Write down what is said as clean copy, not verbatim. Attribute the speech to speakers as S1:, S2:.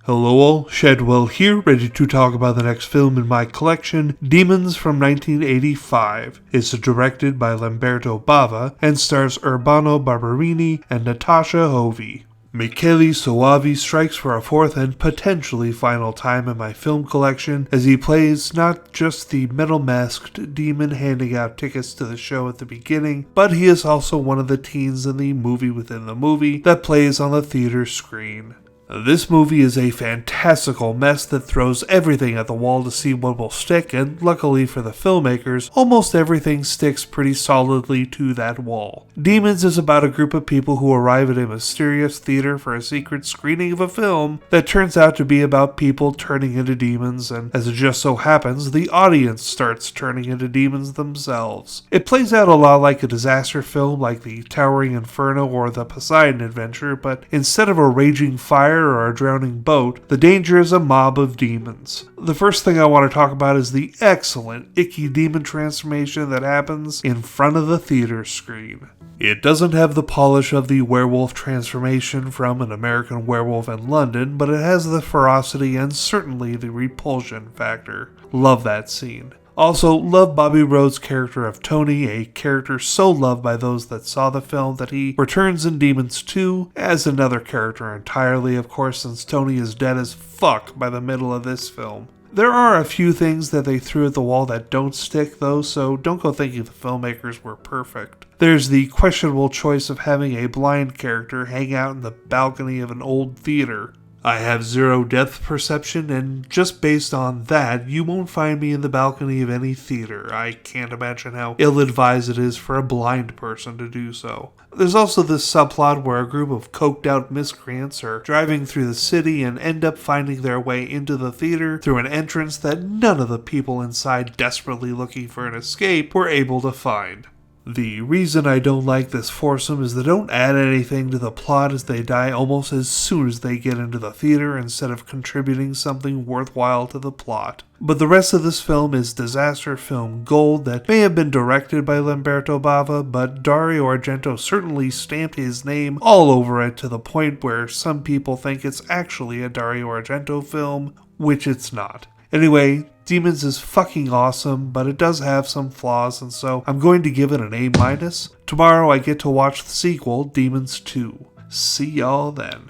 S1: Hello all, Shadwell here, ready to talk about the next film in my collection, Demons from 1985. It's directed by Lamberto Bava and stars Urbano Barberini and Natasha Hovey. Michele Soavi strikes for a fourth and potentially final time in my film collection as he plays not just the metal-masked demon handing out tickets to the show at the beginning, but he is also one of the teens in the movie within the movie that plays on the theater screen. This movie is a fantastical mess that throws everything at the wall to see what will stick, and luckily for the filmmakers, almost everything sticks pretty solidly to that wall. Demons is about a group of people who arrive at a mysterious theater for a secret screening of a film that turns out to be about people turning into demons, and as it just so happens, the audience starts turning into demons themselves. It plays out a lot like a disaster film like the Towering Inferno or the Poseidon Adventure, but instead of a raging fire or a drowning boat, the danger is a mob of demons. The first thing I want to talk about is the excellent icky demon transformation that happens in front of the theater screen. It doesn't have the polish of the werewolf transformation from An American Werewolf in London, but it has the ferocity and certainly the repulsion factor. Love that scene. Also, love Bobby Rode's character of Tony, a character so loved by those that saw the film that he returns in Demons 2 as another character entirely, of course, since Tony is dead as fuck by the middle of this film. There are a few things that they threw at the wall that don't stick though, so don't go thinking the filmmakers were perfect. There's the questionable choice of having a blind character hang out in the balcony of an old theater. I have zero depth perception, and just based on that, you won't find me in the balcony of any theater. I can't imagine how ill-advised it is for a blind person to do so. There's also this subplot where a group of coked-out miscreants are driving through the city and end up finding their way into the theater through an entrance that none of the people inside desperately looking for an escape were able to find. The reason I don't like this foursome is they don't add anything to the plot as they die almost as soon as they get into the theater instead of contributing something worthwhile to the plot. But the rest of this film is disaster film gold that may have been directed by Lamberto Bava, but Dario Argento certainly stamped his name all over it to the point where some people think it's actually a Dario Argento film, which it's not. Anyway, Demons is fucking awesome, but it does have some flaws, and so I'm going to give it an A-. Tomorrow I get to watch the sequel, Demons 2. See y'all then.